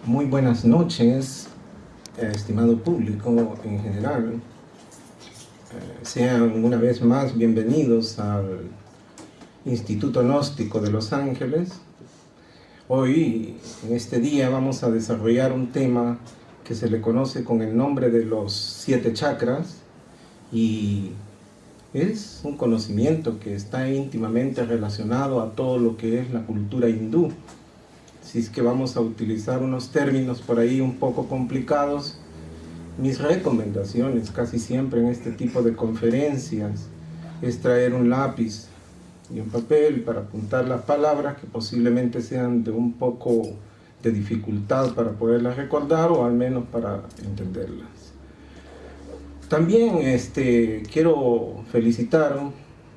Muy buenas noches, estimado público en general. Sean una vez más bienvenidos al Instituto Gnóstico de Los Ángeles. Hoy, en este día, vamos a desarrollar un tema que se le conoce con el nombre de los 7 chakras, y es un conocimiento que está íntimamente relacionado a todo lo que es la cultura hindú. Si es que vamos a utilizar unos términos por ahí un poco complicados, mis recomendaciones casi siempre en este tipo de conferencias es traer un lápiz y un papel para apuntar las palabras que posiblemente sean de un poco de dificultad para poderlas recordar o al menos para entenderlas. También quiero felicitar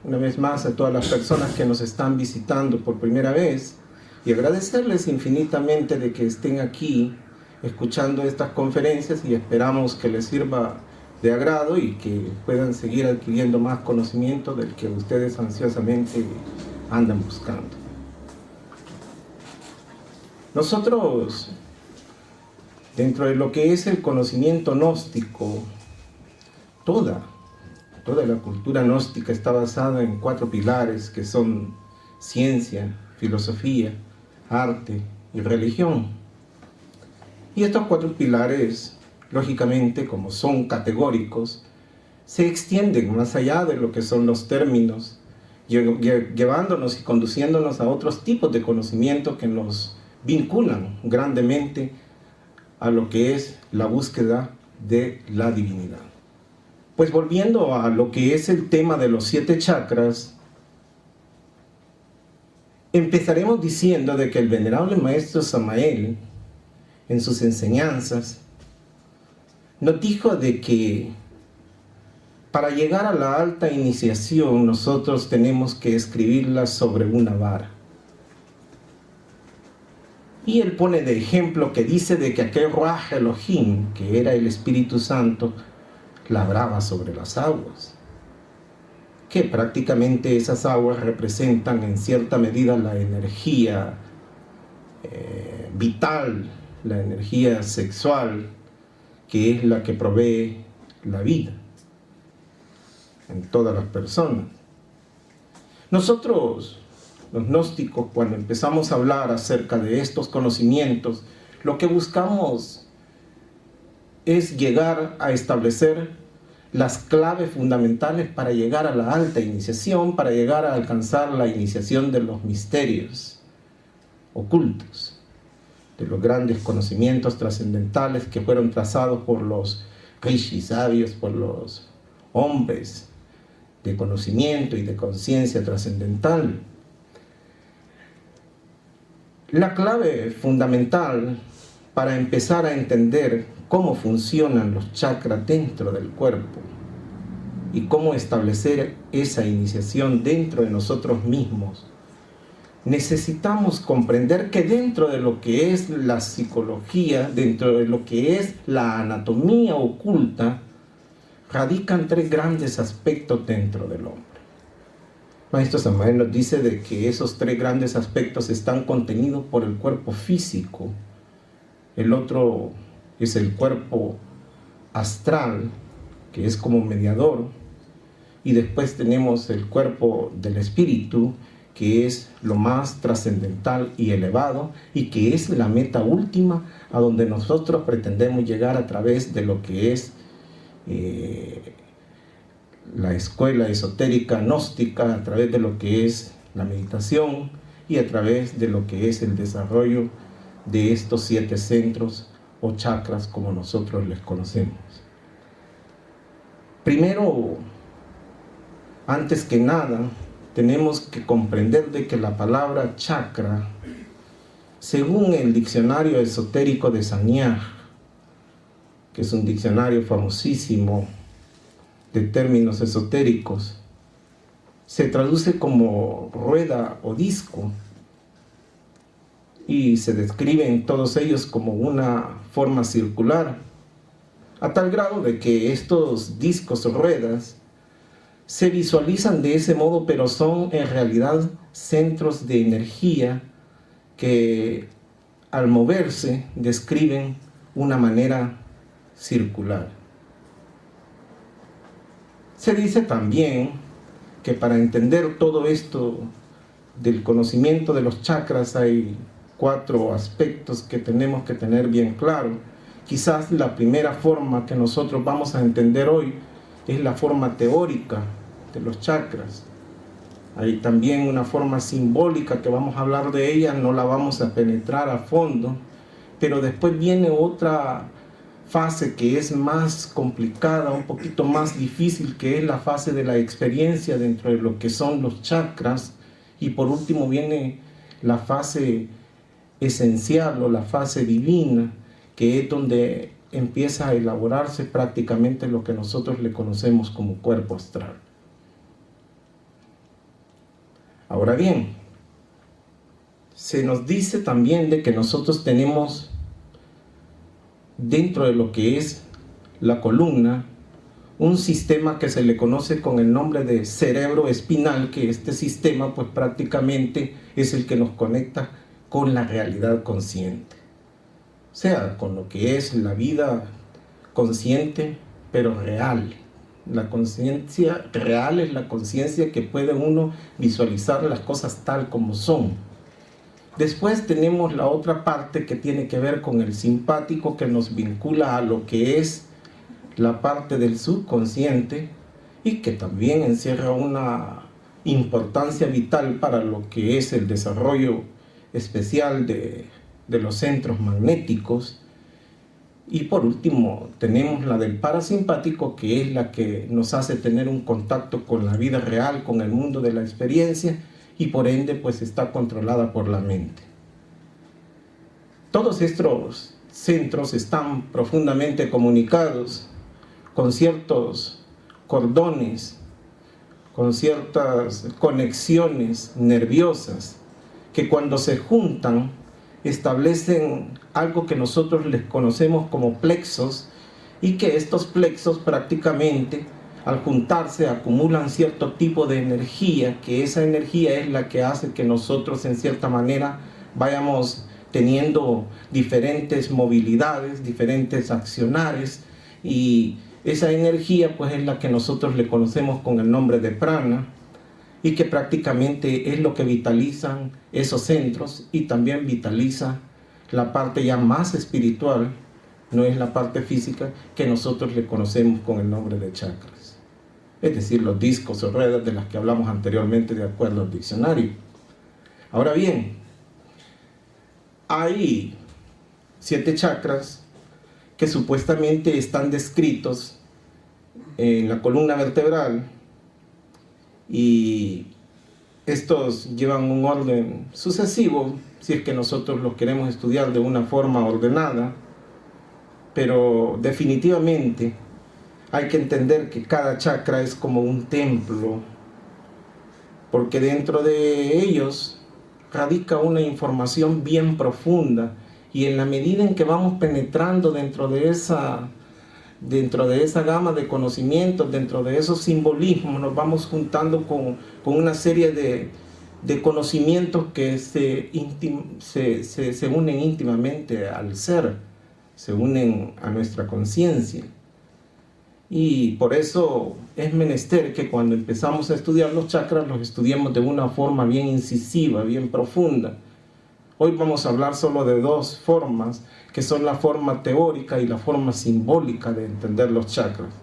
una vez más a todas las personas que nos están visitando por primera vez y agradecerles infinitamente de que estén aquí escuchando estas conferencias, y esperamos que les sirva de agrado y que puedan seguir adquiriendo más conocimiento del que ustedes ansiosamente andan buscando. Nosotros, dentro de lo que es el conocimiento gnóstico, toda la cultura gnóstica está basada en 4 pilares que son ciencia, filosofía, arte y religión. Y estos 4 pilares, lógicamente, como son categóricos, se extienden más allá de lo que son los términos, llevándonos y conduciéndonos a otros tipos de conocimiento que nos vinculan grandemente a lo que es la búsqueda de la divinidad. Pues volviendo a lo que es el tema de los 7 chakras, empezaremos diciendo de que el venerable maestro Samael, en sus enseñanzas, nos dijo de que para llegar a la alta iniciación nosotros tenemos que escribirla sobre una vara. Y él pone de ejemplo que dice de que aquel Ruach Elohim, que era el Espíritu Santo, labraba sobre las aguas, que prácticamente esas aguas representan en cierta medida la energía vital, la energía sexual, que es la que provee la vida en todas las personas. Nosotros, los gnósticos, cuando empezamos a hablar acerca de estos conocimientos, lo que buscamos es llegar a establecer las claves fundamentales para llegar a la alta iniciación, para llegar a alcanzar la iniciación de los misterios ocultos, de los grandes conocimientos trascendentales que fueron trazados por los rishis sabios, por los hombres de conocimiento y de conciencia trascendental. La clave fundamental para empezar a entender cómo funcionan los chakras dentro del cuerpo y cómo establecer esa iniciación dentro de nosotros mismos, necesitamos comprender que dentro de lo que es la psicología, dentro de lo que es la anatomía oculta, radican 3 grandes aspectos dentro del hombre. Maestro Samael nos dice de que esos 3 grandes aspectos están contenidos por el cuerpo físico. El otro es el cuerpo astral, que es como mediador, y después tenemos el cuerpo del espíritu, que es lo más trascendental y elevado, y que es la meta última a donde nosotros pretendemos llegar a través de lo que es la escuela esotérica gnóstica, a través de lo que es la meditación y a través de lo que es el desarrollo de estos 7 centros o chakras, como nosotros les conocemos. Primero, antes que nada, tenemos que comprender de que la palabra chakra, según el diccionario esotérico de Sanyaj, que es un diccionario famosísimo de términos esotéricos, se traduce como rueda o disco, y se describen todos ellos como una forma circular, a tal grado de que estos discos o ruedas se visualizan de ese modo, pero son en realidad centros de energía que al moverse describen una manera circular. Se dice también que para entender todo esto del conocimiento de los chakras hay 4 aspectos que tenemos que tener bien claro. Quizás la primera forma que nosotros vamos a entender hoy es la forma teórica de los chakras. Hay también una forma simbólica que vamos a hablar de ella, no la vamos a penetrar a fondo, pero después viene otra fase que es más complicada, un poquito más difícil, que es la fase de la experiencia dentro de lo que son los chakras, y por último viene la fase esencial o la fase divina, que es donde empieza a elaborarse prácticamente lo que nosotros le conocemos como cuerpo astral. Ahora bien, se nos dice también de que nosotros tenemos dentro de lo que es la columna un sistema que se le conoce con el nombre de cerebro espinal, que este sistema pues prácticamente es el que nos conecta con la realidad consciente, o sea, con lo que es la vida consciente pero real. La conciencia real es la conciencia que puede uno visualizar las cosas tal como son. Después tenemos la otra parte que tiene que ver con el simpático, que nos vincula a lo que es la parte del subconsciente y que también encierra una importancia vital para lo que es el desarrollo especial de los centros magnéticos. Y por último tenemos la del parasimpático, que es la que nos hace tener un contacto con la vida real, con el mundo de la experiencia, y por ende pues está controlada por la mente. Todos estos centros están profundamente comunicados con ciertos cordones, con ciertas conexiones nerviosas que cuando se juntan establecen algo que nosotros les conocemos como plexos, y que estos plexos prácticamente al juntarse acumulan cierto tipo de energía, que esa energía es la que hace que nosotros en cierta manera vayamos teniendo diferentes movilidades, diferentes accionares, y esa energía pues es la que nosotros le conocemos con el nombre de prana, y que prácticamente es lo que vitalizan esos centros y también vitaliza la parte ya más espiritual, no es la parte física, que nosotros le conocemos con el nombre de chakras. Es decir, los discos o ruedas de las que hablamos anteriormente de acuerdo al diccionario. Ahora bien, hay 7 chakras que supuestamente están descritos en la columna vertebral, y estos llevan un orden sucesivo si es que nosotros los queremos estudiar de una forma ordenada, pero definitivamente hay que entender que cada chakra es como un templo, porque dentro de ellos radica una información bien profunda, y en la medida en que vamos penetrando dentro de esa gama de conocimientos, dentro de esos simbolismos, nos vamos juntando con una serie de conocimientos que se unen íntimamente al ser, se unen a nuestra conciencia. Y por eso es menester que cuando empezamos a estudiar los chakras, los estudiemos de una forma bien incisiva, bien profunda. Hoy vamos a hablar solo de 2 formas, que son la forma teórica y la forma simbólica de entender los chakras.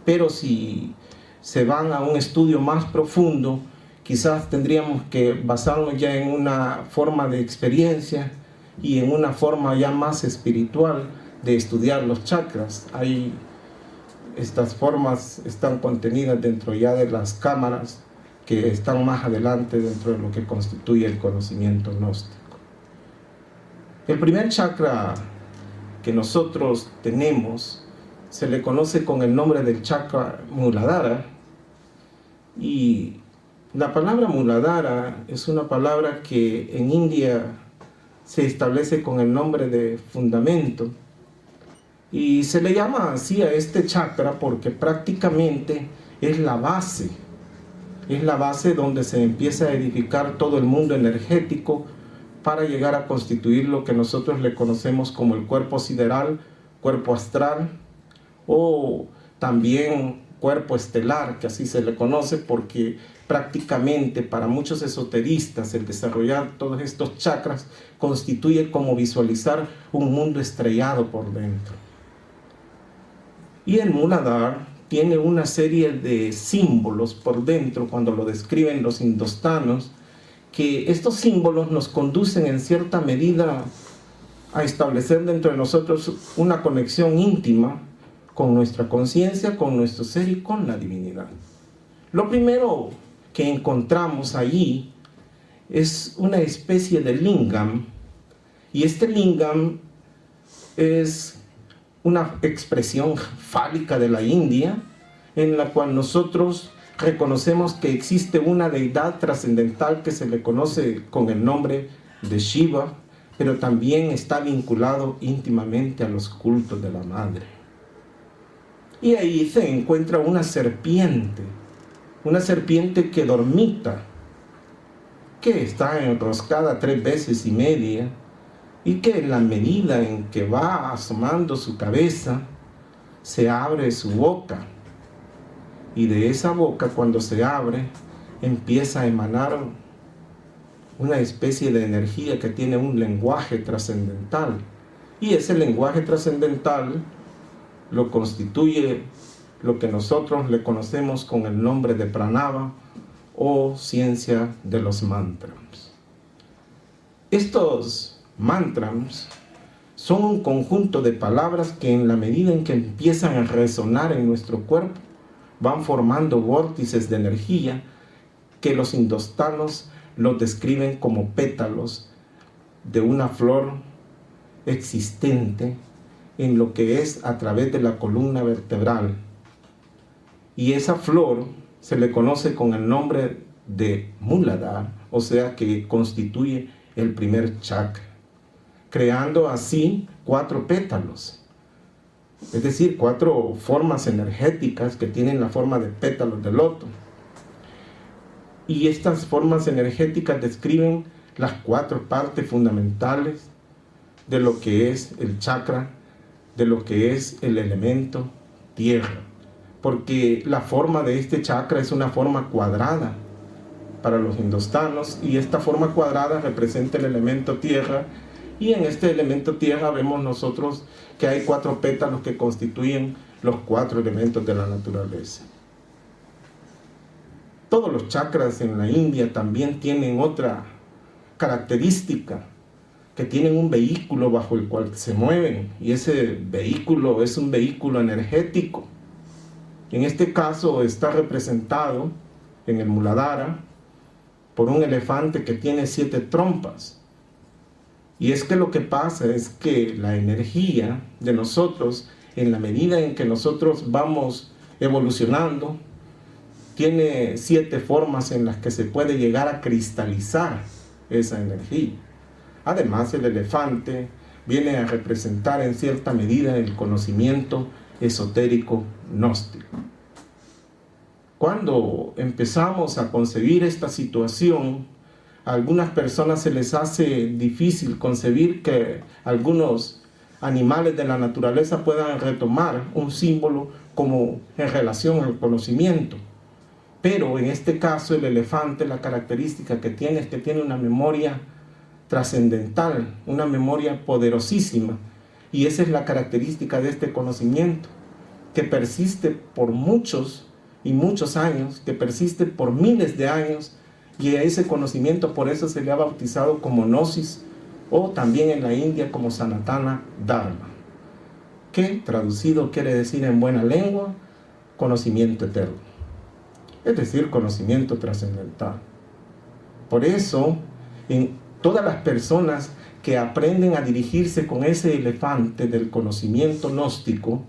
Pero si se van a un estudio más profundo, quizás tendríamos que basarnos ya en una forma de experiencia y en una forma ya más espiritual de estudiar los chakras. Estas formas están contenidas dentro ya de las cámaras que están más adelante dentro de lo que constituye el conocimiento gnóstico. El primer chakra que nosotros tenemos se le conoce con el nombre del chakra Muladhara, y la palabra Muladhara es una palabra que en India se establece con el nombre de fundamento, y se le llama así a este chakra porque prácticamente es la base donde se empieza a edificar todo el mundo energético para llegar a constituir lo que nosotros le conocemos como el cuerpo sideral, cuerpo astral o también cuerpo estelar, que así se le conoce porque prácticamente para muchos esoteristas el desarrollar todos estos chakras constituye como visualizar un mundo estrellado por dentro. Y el Muladhara tiene una serie de símbolos por dentro cuando lo describen los indostanos, que estos símbolos nos conducen en cierta medida a establecer dentro de nosotros una conexión íntima con nuestra conciencia, con nuestro ser y con la divinidad. Lo primero que encontramos allí es una especie de lingam, y este lingam es una expresión fálica de la India, en la cual nosotros reconocemos que existe una deidad trascendental que se le conoce con el nombre de Shiva, pero también está vinculado íntimamente a los cultos de la madre. Y ahí se encuentra una serpiente que dormita, que está enroscada 3 veces y media, y que en la medida en que va asomando su cabeza, se abre su boca. Y de esa boca, cuando se abre, empieza a emanar una especie de energía que tiene un lenguaje trascendental. Y ese lenguaje trascendental lo constituye lo que nosotros le conocemos con el nombre de pranava o ciencia de los mantras. Estos mantras son un conjunto de palabras que en la medida en que empiezan a resonar en nuestro cuerpo, van formando vórtices de energía que los indostanos los describen como pétalos de una flor existente en lo que es a través de la columna vertebral. Y esa flor se le conoce con el nombre de Muladhara, o sea que constituye el primer chakra, creando así 4 pétalos. Es decir, 4 formas energéticas que tienen la forma de pétalos de loto. Y estas formas energéticas describen las 4 partes fundamentales de lo que es el chakra, de lo que es el elemento tierra. Porque la forma de este chakra es una forma cuadrada para los indostanos, y esta forma cuadrada representa el elemento tierra. Y en este elemento tierra vemos nosotros que hay 4 pétalos que constituyen los 4 elementos de la naturaleza. Todos los chakras en la India también tienen otra característica, que tienen un vehículo bajo el cual se mueven, y ese vehículo es un vehículo energético. En este caso está representado en el Muladhara por un elefante que tiene 7 trompas. Y es que lo que pasa es que la energía de nosotros, en la medida en que nosotros vamos evolucionando, tiene 7 formas en las que se puede llegar a cristalizar esa energía. Además, el elefante viene a representar en cierta medida el conocimiento esotérico gnóstico. Cuando empezamos a concebir esta situación, a algunas personas se les hace difícil concebir que algunos animales de la naturaleza puedan retomar un símbolo como en relación al conocimiento. Pero en este caso el elefante, la característica que tiene es que tiene una memoria trascendental, una memoria poderosísima. Y esa es la característica de este conocimiento, que persiste por muchos y muchos años, que persiste por miles de años, y a ese conocimiento por eso se le ha bautizado como Gnosis, o también en la India como Sanatana Dharma, que traducido quiere decir en buena lengua, conocimiento eterno, es decir, conocimiento trascendental. Por eso, en todas las personas que aprenden a dirigirse con ese elefante del conocimiento gnóstico,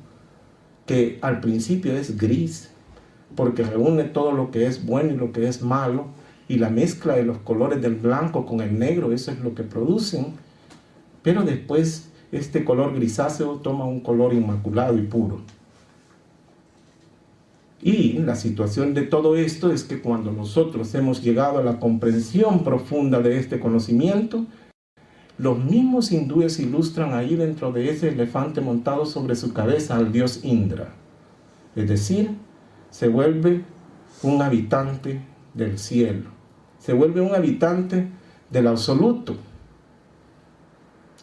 que al principio es gris, porque reúne todo lo que es bueno y lo que es malo, y la mezcla de los colores del blanco con el negro, eso es lo que producen, pero después este color grisáceo toma un color inmaculado y puro. Y la situación de todo esto es que cuando nosotros hemos llegado a la comprensión profunda de este conocimiento, los mismos hindúes ilustran ahí dentro de ese elefante montado sobre su cabeza al dios Indra. Es decir, se vuelve un habitante del cielo, se vuelve un habitante del absoluto.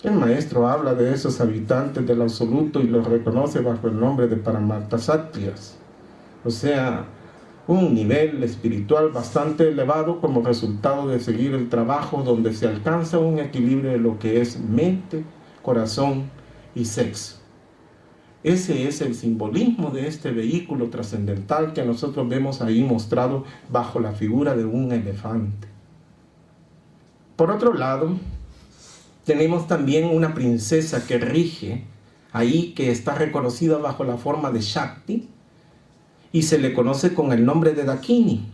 El maestro habla de esos habitantes del absoluto y los reconoce bajo el nombre de Paramahansatyas, o sea, un nivel espiritual bastante elevado como resultado de seguir el trabajo donde se alcanza un equilibrio de lo que es mente, corazón y sexo. Ese es el simbolismo de este vehículo trascendental que nosotros vemos ahí mostrado bajo la figura de un elefante. Por otro lado, tenemos también una princesa que rige ahí, que está reconocida bajo la forma de Shakti, y se le conoce con el nombre de Dakini.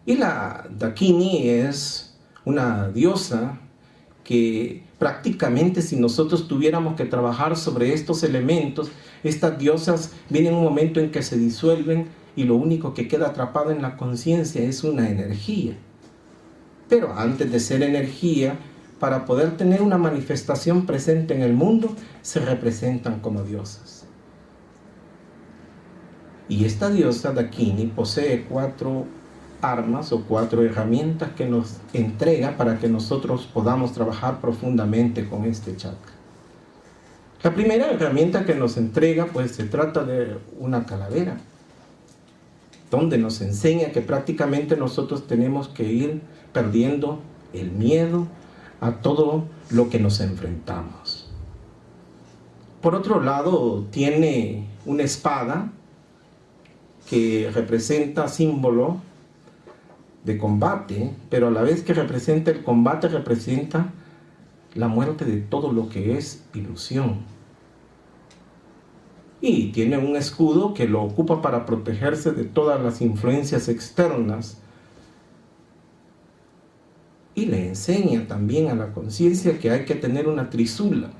Y la Dakini es una diosa que prácticamente, si nosotros tuviéramos que trabajar sobre estos elementos, estas diosas vienen un momento en que se disuelven y lo único que queda atrapado en la conciencia es una energía. Pero antes de ser energía, para poder tener una manifestación presente en el mundo, se representan como diosas. Y esta diosa Dakini posee 4 armas o 4 herramientas que nos entrega para que nosotros podamos trabajar profundamente con este chakra. La primera herramienta que nos entrega, pues se trata de una calavera, donde nos enseña que prácticamente nosotros tenemos que ir perdiendo el miedo a todo lo que nos enfrentamos. Por otro lado, tiene una espada que representa símbolo de combate, pero a la vez que representa el combate, representa la muerte de todo lo que es ilusión. Y tiene un escudo que lo ocupa para protegerse de todas las influencias externas. Y le enseña también a la conciencia que hay que tener una trisula.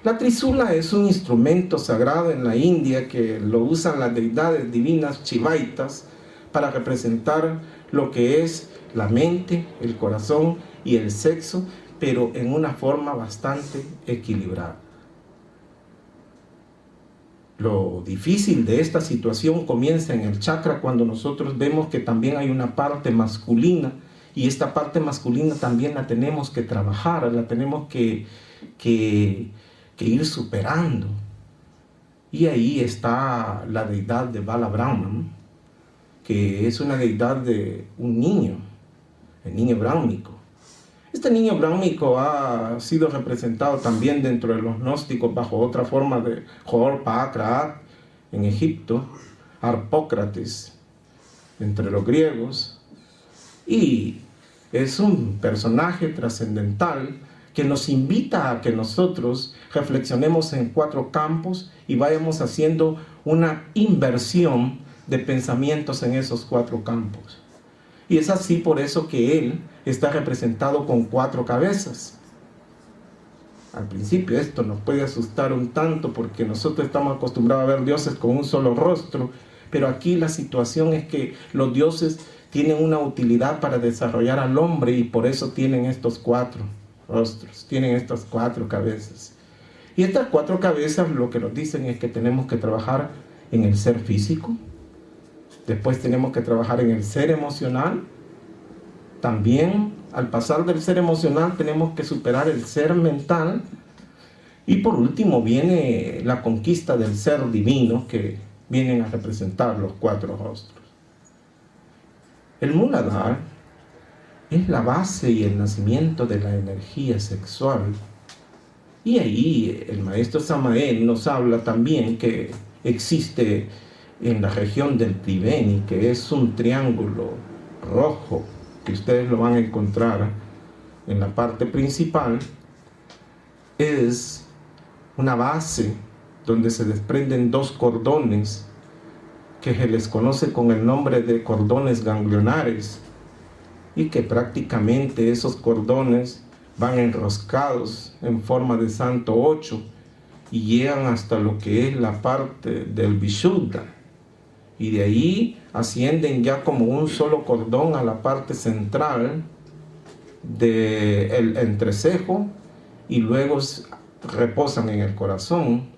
La trisula es un instrumento sagrado en la India que lo usan las deidades divinas chivaitas para representar lo que es la mente, el corazón y el sexo, pero en una forma bastante equilibrada. Lo difícil de esta situación comienza en el chakra cuando nosotros vemos que también hay una parte masculina, y esta parte masculina también la tenemos que trabajar, la tenemos que ir superando. Y ahí está la deidad de Bala Brahman, que es una deidad de un niño, el niño brahmico. Este niño brahmico ha sido representado también dentro de los gnósticos bajo otra forma de Jor-Pa-Akra en Egipto, Harpócrates entre los griegos, y es un personaje trascendental que nos invita a que nosotros reflexionemos en 4 campos y vayamos haciendo una inversión de pensamientos en esos 4 campos. Y es así por eso que él está representado con 4 cabezas. Al principio esto nos puede asustar un tanto porque nosotros estamos acostumbrados a ver dioses con un solo rostro, pero aquí la situación es que los dioses tienen una utilidad para desarrollar al hombre y por eso tienen estos 4 rostros, tienen estas 4 cabezas. Y estas 4 cabezas lo que nos dicen es que tenemos que trabajar en el ser físico, después tenemos que trabajar en el ser emocional, también al pasar del ser emocional tenemos que superar el ser mental, y por último viene la conquista del ser divino, que vienen a representar los 4 rostros. El Muladhara es la base y el nacimiento de la energía sexual. Y ahí el maestro Samael nos habla también que existe en la región del Triveni, que es un triángulo rojo, que ustedes lo van a encontrar en la parte principal, es una base donde se desprenden 2 cordones que se les conoce con el nombre de cordones ganglionares, y que prácticamente esos cordones van enroscados en forma de santo 8 y llegan hasta lo que es la parte del Vishuddha, y de ahí ascienden ya como un solo cordón a la parte central, del entrecejo y luego reposan en el corazón.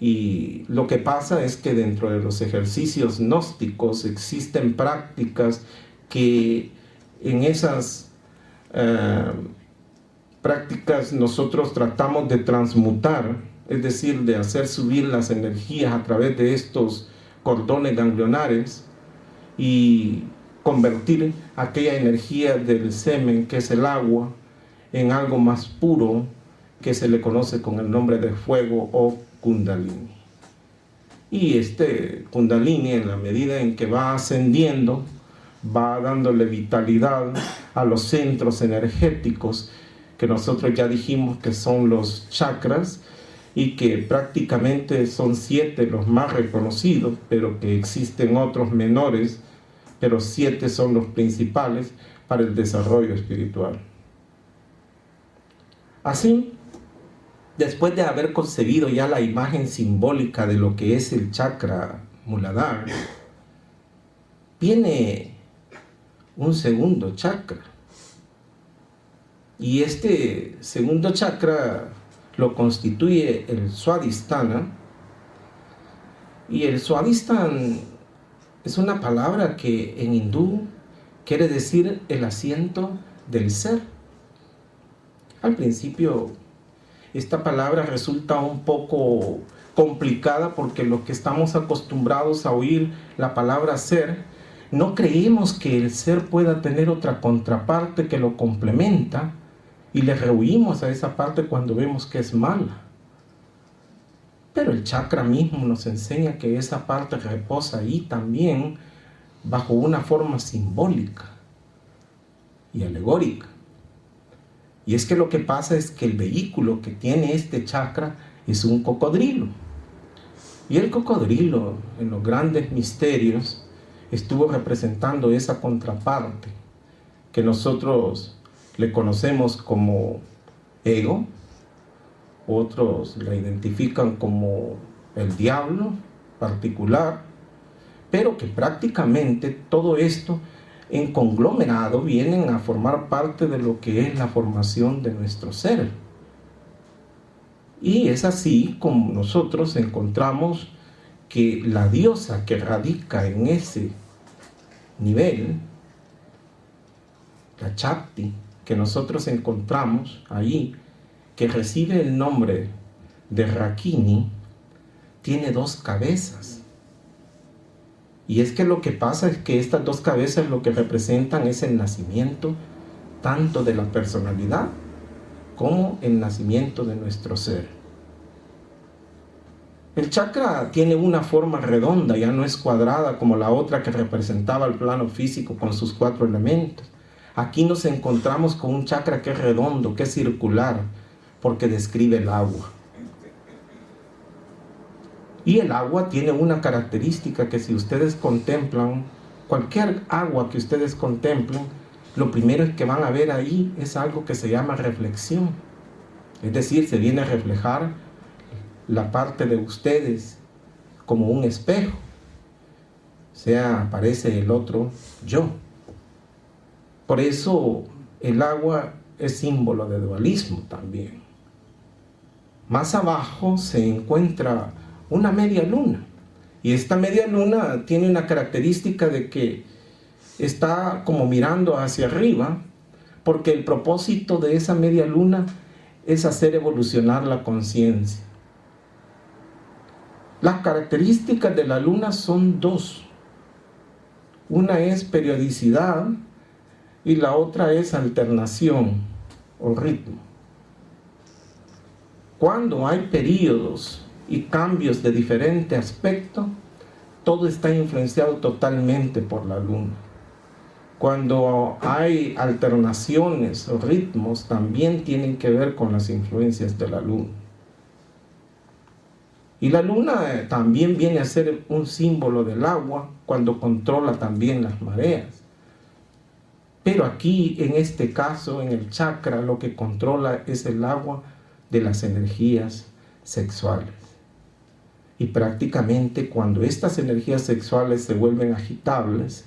Y lo que pasa es que dentro de los ejercicios gnósticos existen prácticas que en esas prácticas nosotros tratamos de transmutar, es decir, de hacer subir las energías a través de estos cordones ganglionares y convertir aquella energía del semen, que es el agua, en algo más puro, que se le conoce con el nombre de fuego o Kundalini. Y este Kundalini, en la medida en que va ascendiendo, va dándole vitalidad a los centros energéticos que nosotros ya dijimos que son los chakras, y que prácticamente son 7 los más reconocidos, pero que existen otros menores, pero 7 son los principales para el desarrollo espiritual. Así, después de haber concebido ya la imagen simbólica de lo que es el chakra Muladhara, viene un segundo chakra. Y este segundo chakra lo constituye el Swadhisthana. Y el Swadhisthana es una palabra que en hindú quiere decir el asiento del ser. Al principio esta palabra resulta un poco complicada porque los que estamos acostumbrados a oír la palabra ser, no creemos que el ser pueda tener otra contraparte que lo complementa, y le rehuimos a esa parte cuando vemos que es mala. Pero el chakra mismo nos enseña que esa parte reposa ahí también bajo una forma simbólica y alegórica. Y es que lo que pasa es que el vehículo que tiene este chakra es un cocodrilo. Y el cocodrilo, en los grandes misterios, estuvo representando esa contraparte que nosotros le conocemos como ego, otros la identifican como el diablo particular, pero que prácticamente todo esto en conglomerado vienen a formar parte de lo que es la formación de nuestro ser. Y es así como nosotros encontramos que la diosa que radica en ese nivel, la Shakti, que nosotros encontramos ahí, que recibe el nombre de Rakini, tiene 2 cabezas. Y es que lo que pasa es que estas 2 cabezas lo que representan es el nacimiento tanto de la personalidad como el nacimiento de nuestro ser. El chakra tiene una forma redonda, ya no es cuadrada como la otra que representaba el plano físico con sus 4 elementos. Aquí nos encontramos con un chakra que es redondo, que es circular, porque describe el agua. Y el agua tiene una característica que si ustedes contemplan, cualquier agua que ustedes contemplen, lo primero es que van a ver ahí es algo que se llama reflexión. Es decir, se viene a reflejar la parte de ustedes como un espejo. O sea, aparece el otro yo. Por eso el agua es símbolo de dualismo también. Más abajo se encuentra una media luna. Y esta media luna tiene una característica de que está como mirando hacia arriba, porque el propósito de esa media luna es hacer evolucionar la conciencia. Las características de la luna son 2. Una es periodicidad y la otra es alternación o ritmo. Cuando hay periodos y cambios de diferente aspecto, todo está influenciado totalmente por la luna. Cuando hay alternaciones o ritmos, también tienen que ver con las influencias de la luna. Y la luna también viene a ser un símbolo del agua cuando controla también las mareas. Pero aquí, en este caso, en el chakra, lo que controla es el agua de las energías sexuales. Y prácticamente cuando estas energías sexuales se vuelven agitables,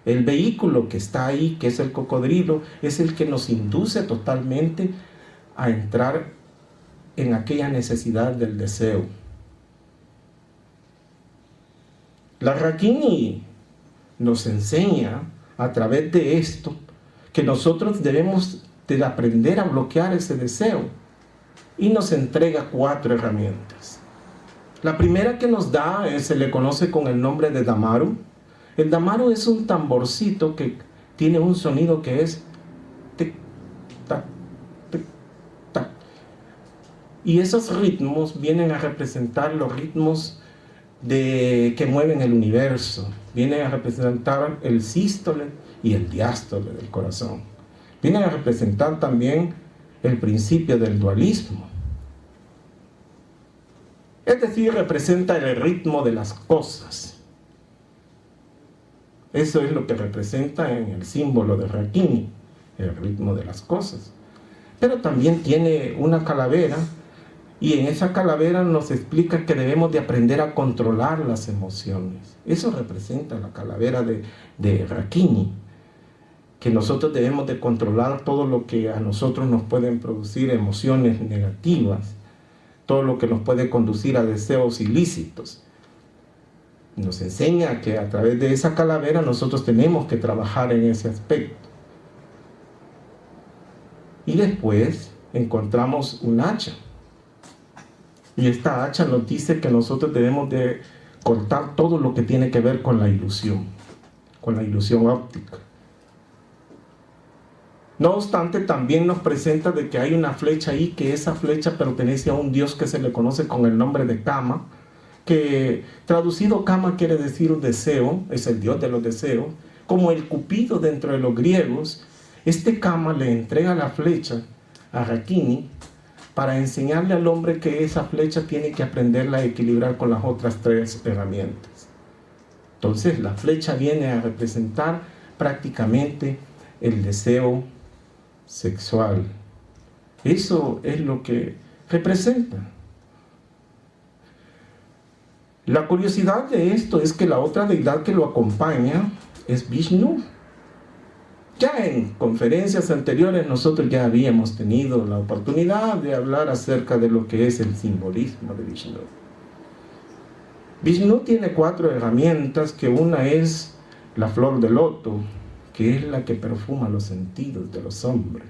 El vehículo que está ahí, que es el cocodrilo, es el que nos induce totalmente a entrar en aquella necesidad del deseo. La Rakini nos enseña a través de esto que nosotros debemos de aprender a bloquear ese deseo y nos entrega 4 herramientas. La primera que nos da se le conoce con el nombre de Damaru. El Damaru es un tamborcito que tiene un sonido que es tic, tac, tic, tac. Y esos ritmos vienen a representar los ritmos que mueven el universo. Vienen a representar el sístole y el diástole del corazón. Vienen a representar también el principio del dualismo. Es decir, representa el ritmo de las cosas. Eso es lo que representa en el símbolo de Rakini, el ritmo de las cosas. Pero también tiene una calavera, y en esa calavera nos explica que debemos de aprender a controlar las emociones. Eso representa la calavera de Rakini, que nosotros debemos de controlar todo lo que a nosotros nos pueden producir emociones negativas, todo lo que nos puede conducir a deseos ilícitos. Nos enseña que a través de esa calavera nosotros tenemos que trabajar en ese aspecto. Y después encontramos un hacha. Y esta hacha nos dice que nosotros debemos de cortar todo lo que tiene que ver con la ilusión óptica. No obstante, también nos presenta de que hay una flecha ahí, que esa flecha pertenece a un dios que se le conoce con el nombre de Kama, que traducido Kama quiere decir deseo, es el dios de los deseos, como el Cupido dentro de los griegos. Este Kama le entrega la flecha a Rakini para enseñarle al hombre que esa flecha tiene que aprenderla a equilibrar con las otras 3 herramientas. Entonces la flecha viene a representar prácticamente el deseo sexual. Eso es lo que representa. La curiosidad de esto es que la otra deidad que lo acompaña es Vishnu. Ya en conferencias anteriores nosotros ya habíamos tenido la oportunidad de hablar acerca de lo que es el simbolismo de Vishnu. Vishnu tiene 4 herramientas, que una es la flor de loto, que es la que perfuma los sentidos de los hombres.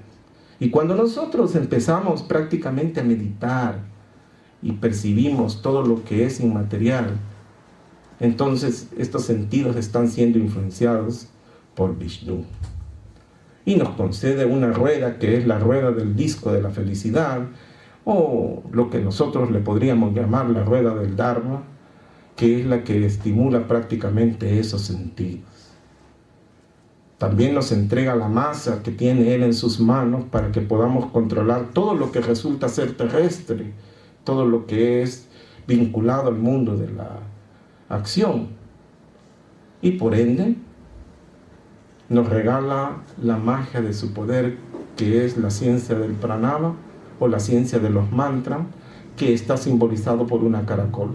Y cuando nosotros empezamos prácticamente a meditar y percibimos todo lo que es inmaterial, entonces estos sentidos están siendo influenciados por Vishnu. Y nos concede una rueda que es la rueda del disco de la felicidad, o lo que nosotros le podríamos llamar la rueda del Dharma, que es la que estimula prácticamente esos sentidos. También nos entrega la masa que tiene él en sus manos para que podamos controlar todo lo que resulta ser terrestre, todo lo que es vinculado al mundo de la acción. Y por ende, nos regala la magia de su poder, que es la ciencia del pranava o la ciencia de los mantras, que está simbolizado por una caracola.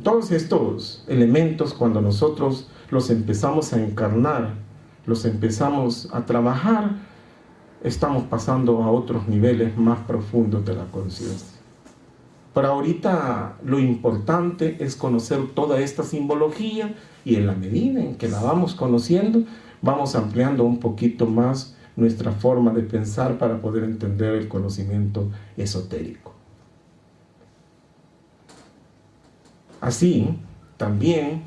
Todos estos elementos, cuando nosotros los empezamos a encarnar, los empezamos a trabajar, estamos pasando a otros niveles más profundos de la conciencia. Pero ahorita lo importante es conocer toda esta simbología, y en la medida en que la vamos conociendo, vamos ampliando un poquito más nuestra forma de pensar para poder entender el conocimiento esotérico. Así, también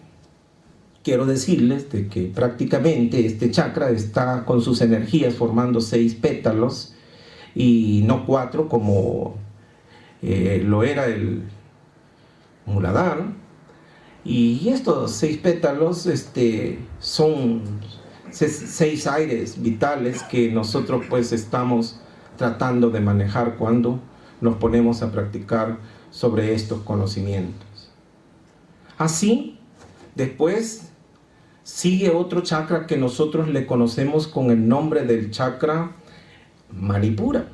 quiero decirles de que prácticamente este chakra está con sus energías formando 6 pétalos y no 4 como lo era el Muladhara. Y estos 6 pétalos son 6 aires vitales que nosotros pues estamos tratando de manejar cuando nos ponemos a practicar sobre estos conocimientos. Así, después sigue otro chakra que nosotros le conocemos con el nombre del chakra Manipura.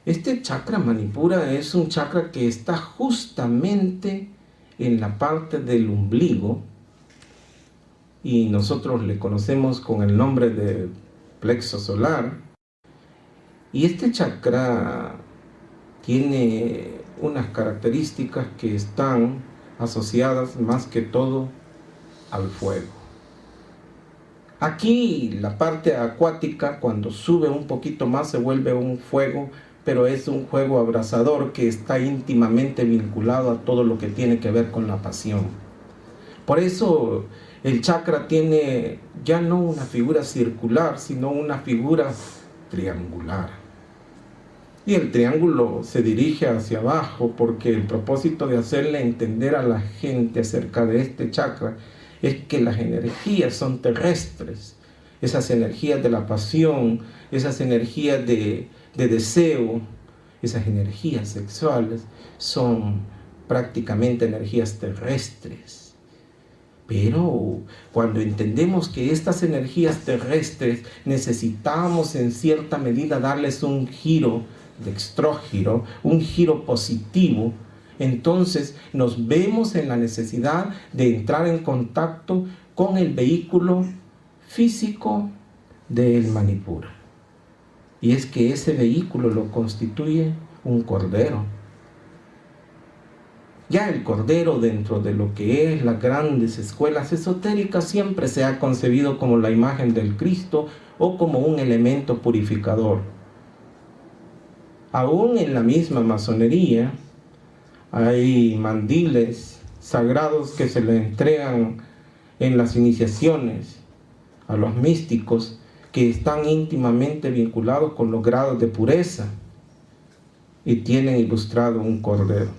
Este chakra Manipura es un chakra que está justamente en la parte del ombligo, y nosotros le conocemos con el nombre de plexo solar. Y este chakra tiene unas características que están asociadas más que todo al fuego. Aquí la parte acuática, cuando sube un poquito más, se vuelve un fuego, pero es un fuego abrasador que está íntimamente vinculado a todo lo que tiene que ver con la pasión. Por eso el chakra tiene ya no una figura circular, sino una figura triangular. Y el triángulo se dirige hacia abajo porque el propósito de hacerle entender a la gente acerca de este chakra es que las energías son terrestres. Esas energías de la pasión, esas energías de deseo, esas energías sexuales son prácticamente energías terrestres. Pero cuando entendemos que estas energías terrestres necesitamos en cierta medida darles un giro dextrógiro, un giro positivo, entonces nos vemos en la necesidad de entrar en contacto con el vehículo físico del Manipura. Y es que ese vehículo lo constituye un cordero. Ya el cordero, dentro de lo que es las grandes escuelas esotéricas, siempre se ha concebido como la imagen del Cristo o como un elemento purificador. Aún en la misma masonería hay mandiles sagrados que se le entregan en las iniciaciones a los místicos, que están íntimamente vinculados con los grados de pureza y tienen ilustrado un cordero.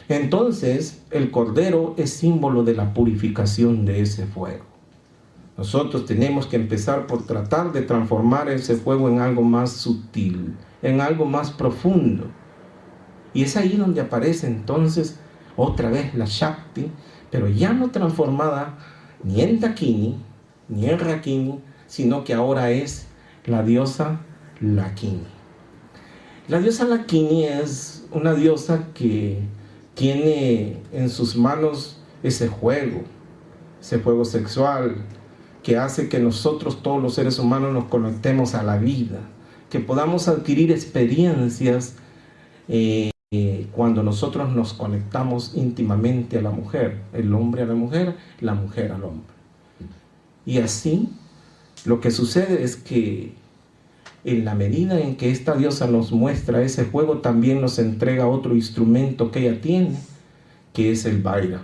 Entonces, el cordero es símbolo de la purificación de ese fuego. Nosotros tenemos que empezar por tratar de transformar ese fuego en algo más sutil, en algo más profundo. Y es ahí donde aparece entonces otra vez la Shakti, pero ya no transformada ni en Dakini, ni en Rakini, sino que ahora es la diosa Lakini. La diosa Lakini es una diosa que tiene en sus manos ese fuego sexual, que hace que nosotros, todos los seres humanos, nos conectemos a la vida, que podamos adquirir experiencias cuando nosotros nos conectamos íntimamente a la mujer, el hombre a la mujer al hombre. Y así, lo que sucede es que en la medida en que esta diosa nos muestra ese fuego, también nos entrega otro instrumento que ella tiene, que es el Vaira.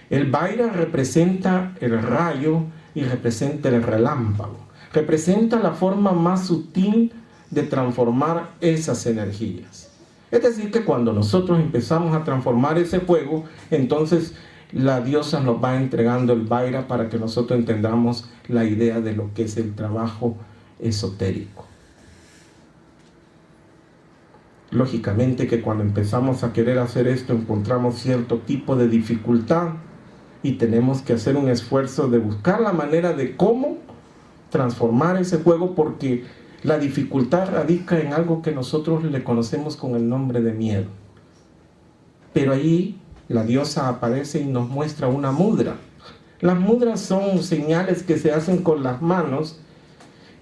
El Vaira representa el rayo y representa el relámpago. Representa la forma más sutil de transformar esas energías. Es decir, que cuando nosotros empezamos a transformar ese fuego, entonces la diosa nos va entregando el Vaira para que nosotros entendamos la idea de lo que es el trabajo esotérico. Lógicamente que cuando empezamos a querer hacer esto encontramos cierto tipo de dificultad y tenemos que hacer un esfuerzo de buscar la manera de cómo transformar ese fuego, porque la dificultad radica en algo que nosotros le conocemos con el nombre de miedo. Pero ahí la diosa aparece y nos muestra una mudra. Las mudras son señales que se hacen con las manos,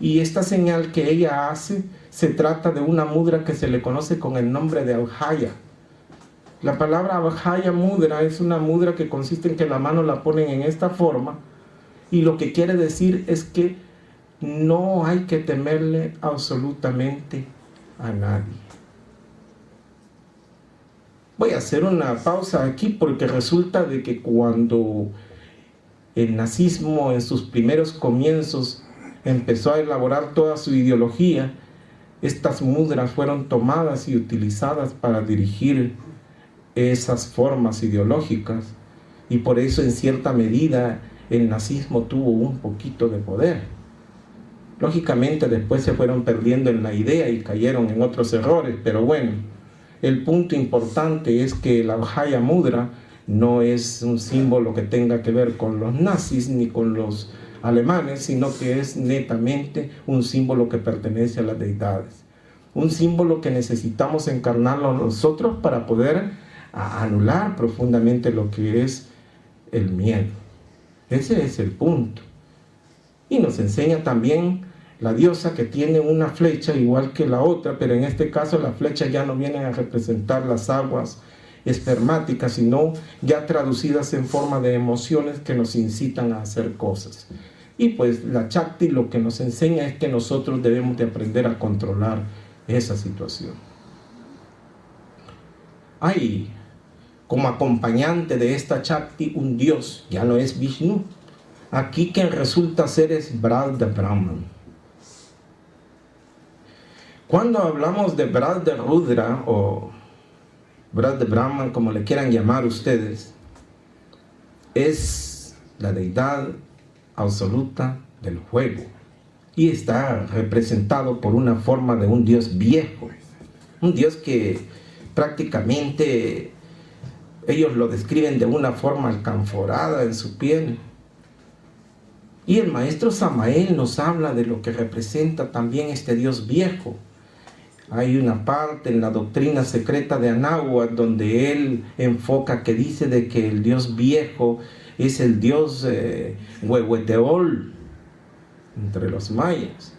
y esta señal que ella hace se trata de una mudra que se le conoce con el nombre de Abhaya. La palabra Abhaya mudra es una mudra que consiste en que la mano la ponen en esta forma, y lo que quiere decir es que no hay que temerle absolutamente a nadie. Voy a hacer una pausa aquí porque resulta de que cuando el nazismo en sus primeros comienzos empezó a elaborar toda su ideología, estas mudras fueron tomadas y utilizadas para dirigir esas formas ideológicas, y por eso en cierta medida el nazismo tuvo un poquito de poder. Lógicamente después se fueron perdiendo en la idea y cayeron en otros errores, pero bueno, el punto importante es que la Abhaya mudra no es un símbolo que tenga que ver con los nazis ni con los alemanes, sino que es netamente un símbolo que pertenece a las deidades. Un símbolo que necesitamos encarnarlo nosotros para poder anular profundamente lo que es el miedo. Ese es el punto. Y nos enseña también la diosa que tiene una flecha igual que la otra, pero en este caso las flechas ya no vienen a representar las aguas espermáticas, sino ya traducidas en forma de emociones que nos incitan a hacer cosas. Y pues la Shakti lo que nos enseña es que nosotros debemos de aprender a controlar esa situación. Hay como acompañante de esta Shakti un dios, ya no es Vishnu. Aquí quien resulta ser es Brahma Brahman. Cuando hablamos de Brahma Rudra o Brahma Brahman, como le quieran llamar ustedes, es la deidad absoluta del fuego y está representado por una forma de un dios viejo, un dios que prácticamente ellos lo describen de una forma alcanforada en su piel. Y el maestro Samael nos habla de lo que representa también este dios viejo. Hay una parte en la doctrina secreta de Anáhuac donde él enfoca que dice de que el dios viejo es el dios Huehueteol entre los mayas,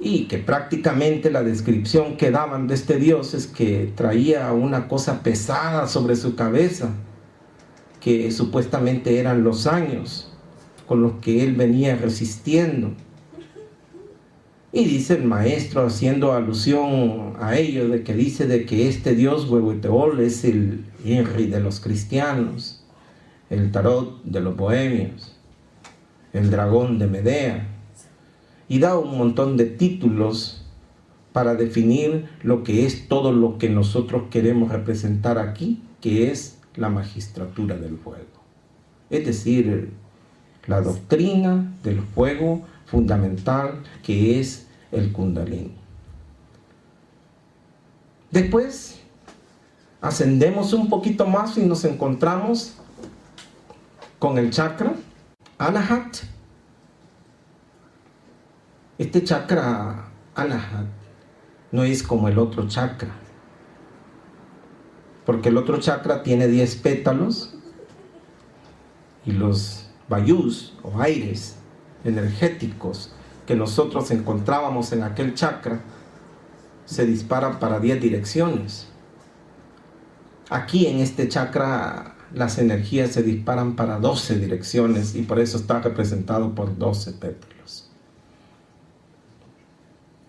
y que prácticamente la descripción que daban de este dios es que traía una cosa pesada sobre su cabeza, que supuestamente eran los años con los que él venía resistiendo. Y dice el maestro, haciendo alusión a ello, de que dice de que este dios Huehueteol es el Inri de los cristianos, el tarot de los bohemios, el dragón de Medea, y da un montón de títulos para definir lo que es todo lo que nosotros queremos representar aquí, que es la magistratura del fuego. Es decir, la doctrina del fuego fundamental, que es el Kundalini. Después ascendemos un poquito más y nos encontramos con el chakra Anahat. Este chakra Anahat no es como el otro chakra, porque el otro chakra tiene 10 pétalos y los vayus o aires energéticos que nosotros encontrábamos en aquel chakra se disparan para 10 direcciones. Aquí en este chakra las energías se disparan para 12 direcciones y por eso está representado por 12 pétalos.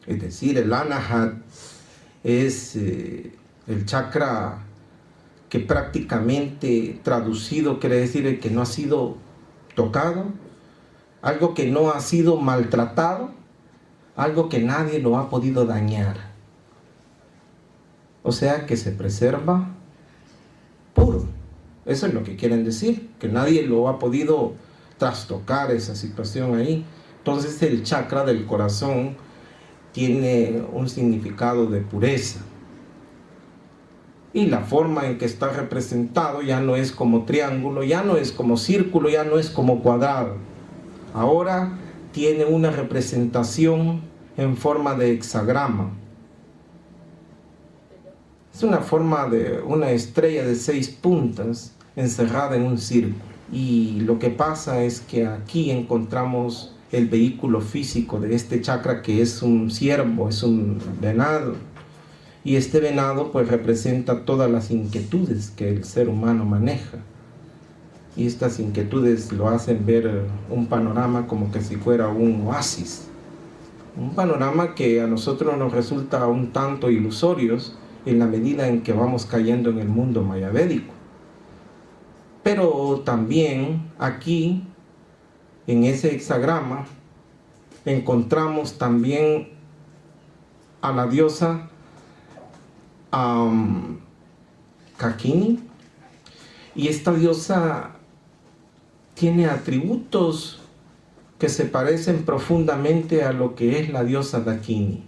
Es decir, el Anahat es el chakra que prácticamente traducido quiere decir el que no ha sido tocado, algo que no ha sido maltratado, algo que nadie lo ha podido dañar. O sea que se preserva puro. Eso es lo que quieren decir, que nadie lo ha podido trastocar esa situación ahí. Entonces el chakra del corazón tiene un significado de pureza. Y la forma en que está representado ya no es como triángulo, ya no es como círculo, ya no es como cuadrado. Ahora tiene una representación en forma de hexagrama. Es una forma de una estrella de 6 puntas encerrada en un círculo. Y lo que pasa es que aquí encontramos el vehículo físico de este chakra, que es un ciervo, es un venado. Y este venado pues representa todas las inquietudes que el ser humano maneja. Y estas inquietudes lo hacen ver un panorama como que si fuera un oasis. Un panorama que a nosotros nos resulta un tanto ilusorios en la medida en que vamos cayendo en el mundo mayavédico. Pero también aquí, en ese hexagrama, encontramos también a la diosa Kakini, y esta diosa tiene atributos que se parecen profundamente a lo que es la diosa Dakini.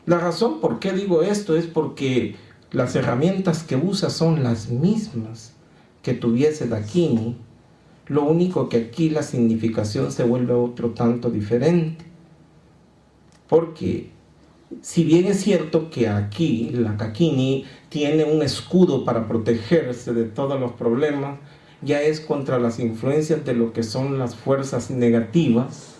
La razón por qué digo esto es porque las herramientas que usa son las mismas que tuviese Dakini, lo único que aquí la significación se vuelve otro tanto diferente, porque si bien es cierto que aquí la Kakini tiene un escudo para protegerse de todos los problemas, ya es contra las influencias de lo que son las fuerzas negativas,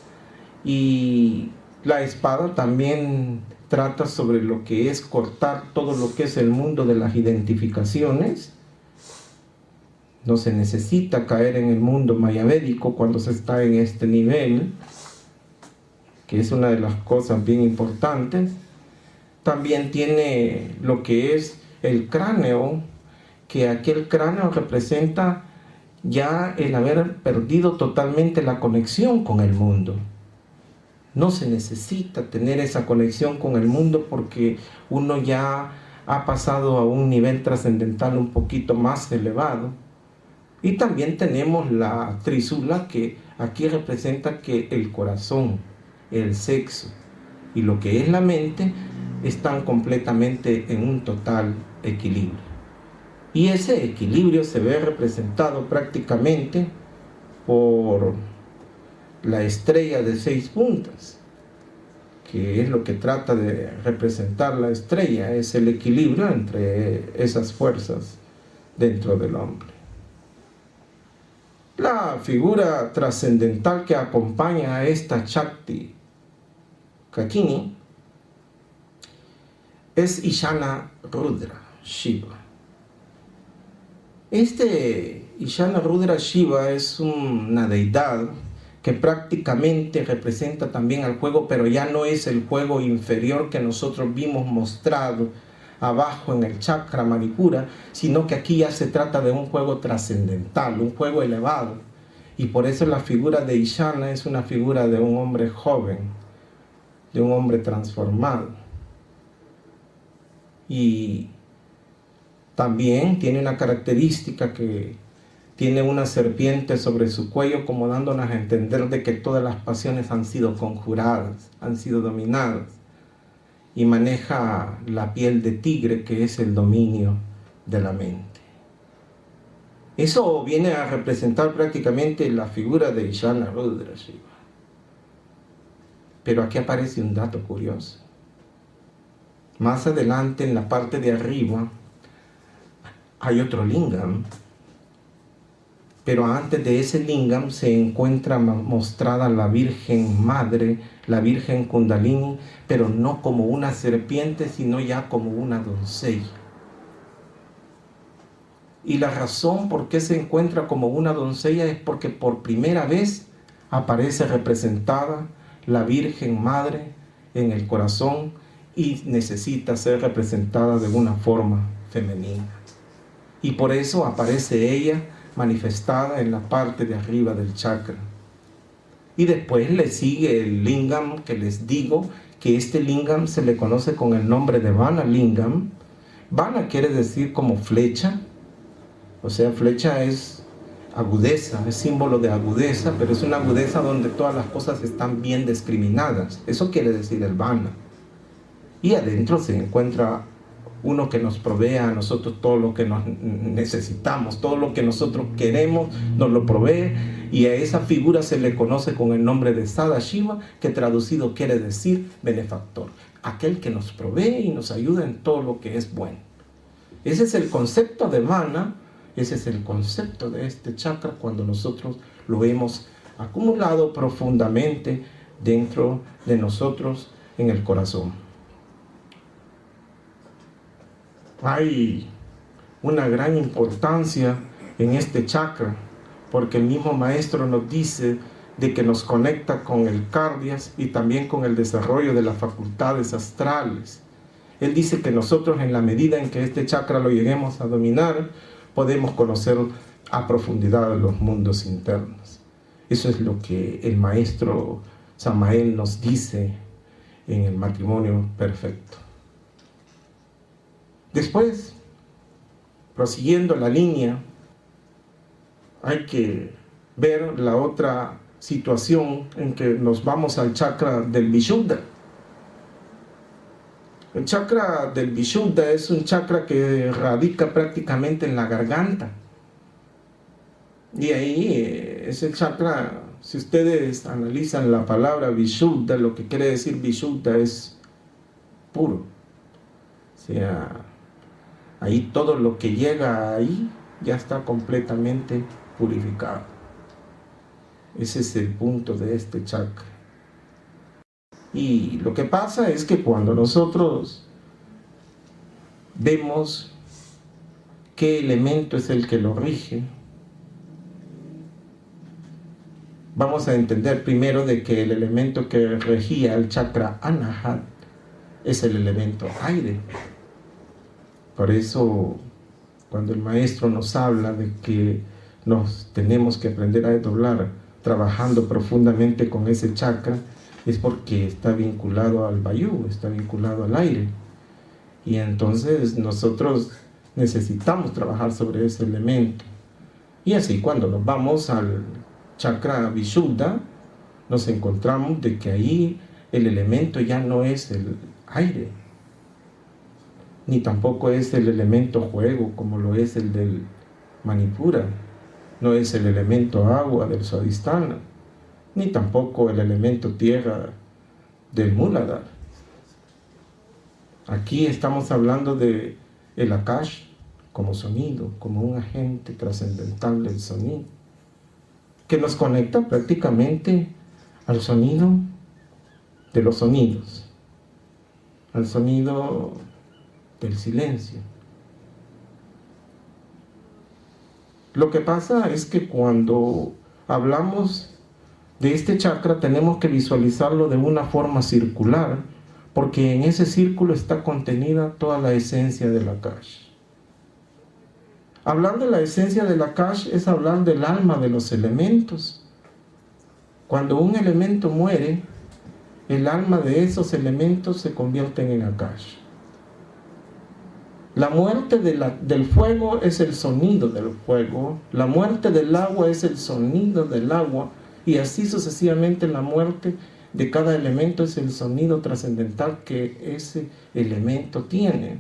y la espada también trata sobre lo que es cortar todo lo que es el mundo de las identificaciones. No se necesita caer en el mundo mayavédico cuando se está en este nivel, que es una de las cosas bien importantes. También tiene lo que es el cráneo, que aquel cráneo representa ya el haber perdido totalmente la conexión con el mundo. No se necesita tener esa conexión con el mundo porque uno ya ha pasado a un nivel trascendental un poquito más elevado. Y también tenemos la trísula, que aquí representa que el corazón, el sexo y lo que es la mente están completamente en un total equilibrio. Y ese equilibrio se ve representado prácticamente por la estrella de 6 puntas, que es lo que trata de representar la estrella, es el equilibrio entre esas fuerzas dentro del hombre. La figura trascendental que acompaña a esta Shakti Kakini es Ishana Rudra Shiva. Este Ishana Rudra Shiva es una deidad que prácticamente representa también al juego, pero ya no es el juego inferior que nosotros vimos mostrado abajo en el chakra Manipura, sino que aquí ya se trata de un juego trascendental, un juego elevado. Y por eso la figura de Ishana es una figura de un hombre joven, de un hombre transformado. Y también tiene una característica que tiene una serpiente sobre su cuello, como dándonos a entender de que todas las pasiones han sido conjuradas, han sido dominadas. Y maneja la piel de tigre, que es el dominio de la mente. Eso viene a representar prácticamente la figura de Ishana Rudra Shiva. Pero aquí aparece un dato curioso. Más adelante, en la parte de arriba, hay otro lingam, pero antes de ese lingam se encuentra mostrada la Virgen Madre, la Virgen Kundalini, pero no como una serpiente, sino ya como una doncella. Y la razón por qué se encuentra como una doncella es porque por primera vez aparece representada la Virgen Madre en el corazón y necesita ser representada de una forma femenina. Y por eso aparece ella manifestada en la parte de arriba del chakra. Y después le sigue el lingam, que les digo que este lingam se le conoce con el nombre de Vana Lingam. Vana quiere decir como flecha, o sea, flecha es agudeza, es símbolo de agudeza, pero es una agudeza donde todas las cosas están bien discriminadas. Eso quiere decir el Vana. Y adentro se encuentra uno que nos provea a nosotros todo lo que nos necesitamos, todo lo que nosotros queremos, nos lo provee, y a esa figura se le conoce con el nombre de Sadashiva, que traducido quiere decir benefactor, aquel que nos provee y nos ayuda en todo lo que es bueno. Ese es el concepto de Vana, ese es el concepto de este chakra cuando nosotros lo hemos acumulado profundamente dentro de nosotros en el corazón. Hay una gran importancia en este chakra, porque el mismo maestro nos dice de que nos conecta con el Kardias y también con el desarrollo de las facultades astrales. Él dice que nosotros, en la medida en que este chakra lo lleguemos a dominar, podemos conocer a profundidad los mundos internos. Eso es lo que el maestro Samael nos dice en el matrimonio perfecto. Después, prosiguiendo la línea, hay que ver la otra situación en que nos vamos al chakra del Vishuddha. El chakra del Vishuddha es un chakra que radica prácticamente en la garganta. Y ahí ese chakra, si ustedes analizan la palabra Vishuddha, lo que quiere decir Vishuddha es puro. O sea, ahí todo lo que llega ahí ya está completamente purificado. Ese es el punto de este chakra. Y lo que pasa es que cuando nosotros vemos qué elemento es el que lo rige, vamos a entender primero de que el elemento que regía el chakra Anahat es el elemento aire. Por eso, cuando el maestro nos habla de que nos tenemos que aprender a desdoblar trabajando profundamente con ese chakra, es porque está vinculado al Vayu, está vinculado al aire. Y entonces nosotros necesitamos trabajar sobre ese elemento. Y así cuando nos vamos al chakra Vishuddha, nos encontramos de que ahí el elemento ya no es el aire, ni tampoco es el elemento juego como lo es el del Manipura, no es el elemento agua del Swadhisthana, ni tampoco el elemento tierra del Muladhara. Aquí estamos hablando de el Akash como sonido, como un agente trascendental del sonido, que nos conecta prácticamente al sonido de los sonidos, al sonido del silencio. Lo que pasa es que cuando hablamos de este chakra tenemos que visualizarlo de una forma circular, porque en ese círculo está contenida toda la esencia del Akash. Hablar de la esencia del Akash es hablar del alma de los elementos. Cuando un elemento muere, el alma de esos elementos se convierte en Akash. La muerte del fuego es el sonido del fuego, la muerte del agua es el sonido del agua, y así sucesivamente la muerte de cada elemento es el sonido trascendental que ese elemento tiene.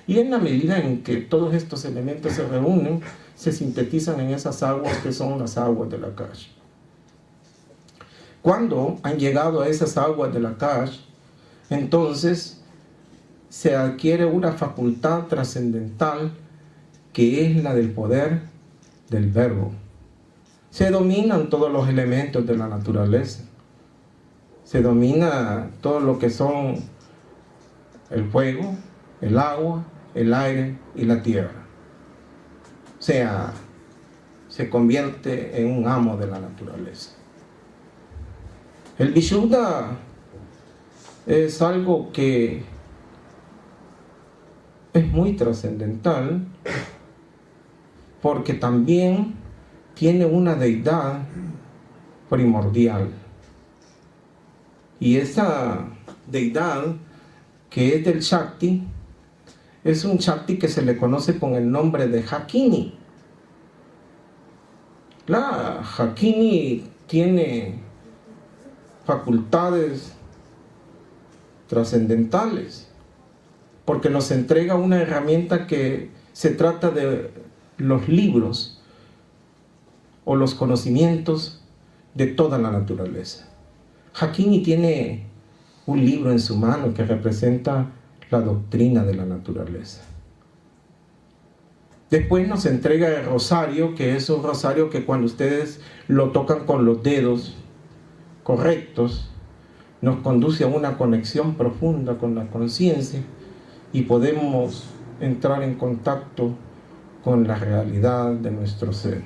Y en la medida en que todos estos elementos se reúnen, se sintetizan en esas aguas que son las aguas del Akash. Cuando han llegado a esas aguas del Akash, entonces se adquiere una facultad trascendental que es la del poder del verbo. Se dominan todos los elementos de la naturaleza. Se domina todo lo que son el fuego, el agua, el aire y la tierra. O sea, se convierte en un amo de la naturaleza. El Vishuddha es algo que es muy trascendental porque también tiene una deidad primordial. Y esa deidad que es del Shakti es un Shakti que se le conoce con el nombre de Hakini. La Hakini tiene facultades trascendentales porque nos entrega una herramienta que se trata de los libros o los conocimientos de toda la naturaleza. Hakini tiene un libro en su mano que representa la doctrina de la naturaleza. Después nos entrega el rosario, que es un rosario que cuando ustedes lo tocan con los dedos correctos, nos conduce a una conexión profunda con la conciencia y podemos entrar en contacto con la realidad de nuestro ser.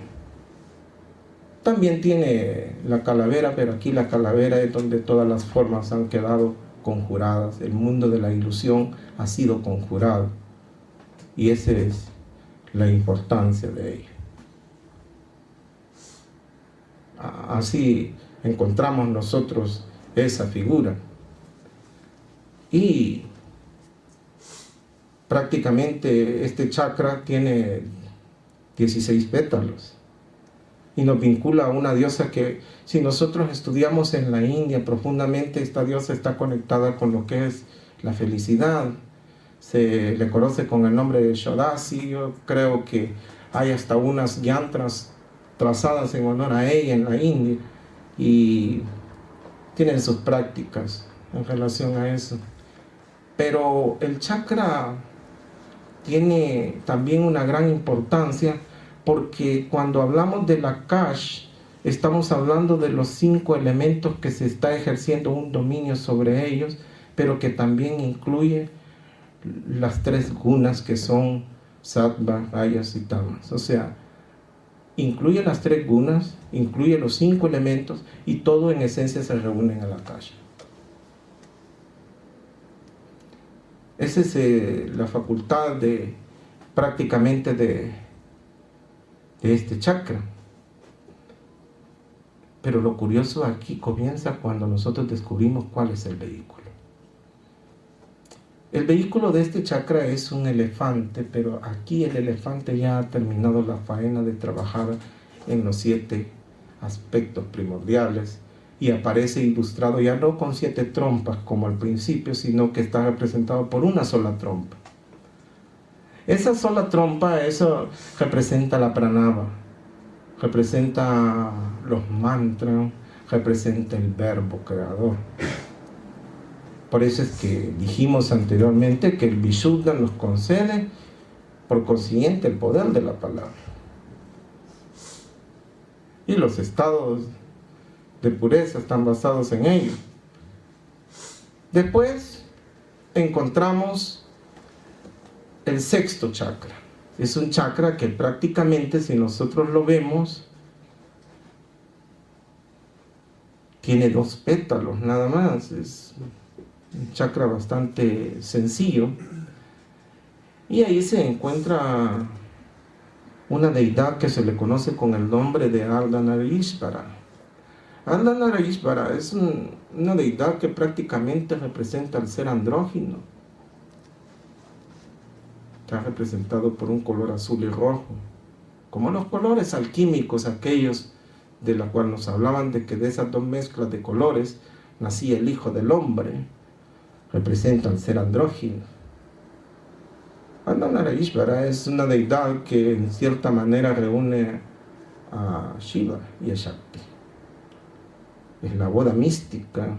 También tiene la calavera, pero aquí la calavera es donde todas las formas han quedado conjuradas. El mundo de la ilusión ha sido conjurado. Y esa es la importancia de ello. Así encontramos nosotros esa figura. Y prácticamente este chakra tiene 16 pétalos. Y nos vincula a una diosa que, si nosotros estudiamos en la India profundamente, esta diosa está conectada con lo que es la felicidad. Se le conoce con el nombre de Shodasi. Yo creo que hay hasta unas yantras trazadas en honor a ella en la India y tienen sus prácticas en relación a eso. Pero el chakra tiene también una gran importancia porque cuando hablamos de la Akash, estamos hablando de los 5 elementos que se está ejerciendo un dominio sobre ellos, pero que también incluye las 3 gunas que son sattva, rayas y tamas. O sea, incluye las 3 gunas, incluye los 5 elementos, y todo en esencia se reúne en el Akasha. Esa es la facultad prácticamente de este chakra. Pero lo curioso aquí comienza cuando nosotros descubrimos cuál es el vehículo. El vehículo de este chakra es un elefante, pero aquí el elefante ya ha terminado la faena de trabajar en los 7 aspectos primordiales y aparece ilustrado ya no con 7 trompas como al principio, sino que está representado por una sola trompa. Esa sola trompa, eso representa la pranava, representa los mantras, representa el verbo creador. Por eso es que dijimos anteriormente que el Vishuddha nos concede, por consiguiente, el poder de la palabra. Y los estados de pureza están basados en ello. Después encontramos el 6º chakra. Es un chakra que prácticamente, si nosotros lo vemos, tiene 2 pétalos nada más. Es un chakra bastante sencillo, y ahí se encuentra una deidad que se le conoce con el nombre de Ardhanarishvara. Ardhanarishvara es una deidad que prácticamente representa al ser andrógino. Está representado por un color azul y rojo, como los colores alquímicos aquellos de la cual nos hablaban, de que de esas 2 mezclas de colores nacía el Hijo del Hombre. Representa al ser andrógino. Ardhanarishvara es una deidad que en cierta manera reúne a Shiva y a Shakti. Es la boda mística.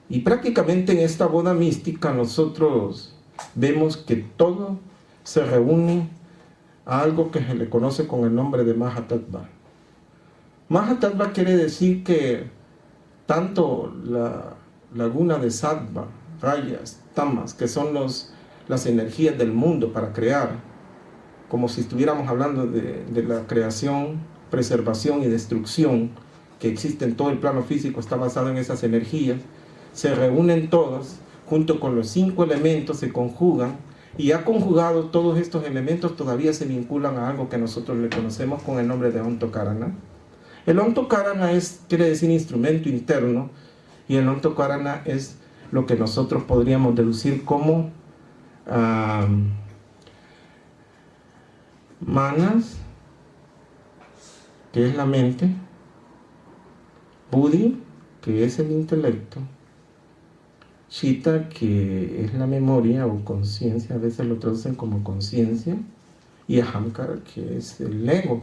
Y prácticamente en esta boda mística nosotros vemos que todo se reúne a algo que se le conoce con el nombre de Mahatattva. Mahatattva quiere decir que tanto la laguna de sattva, rayas, tamas, que son las energías del mundo para crear, como si estuviéramos hablando de la creación, preservación y destrucción que existe en todo el plano físico, está basado en esas energías, se reúnen todas, junto con los 5 elementos, se conjugan, y ya conjugado todos estos elementos todavía se vinculan a algo que nosotros le conocemos con el nombre de Ontokarana. El Ontokarana quiere decir instrumento interno, y el Ontokarana es lo que nosotros podríamos deducir como manas, que es la mente, buddhi, que es el intelecto, chitta, que es la memoria o conciencia, a veces lo traducen como conciencia, y ahamkara, que es el ego.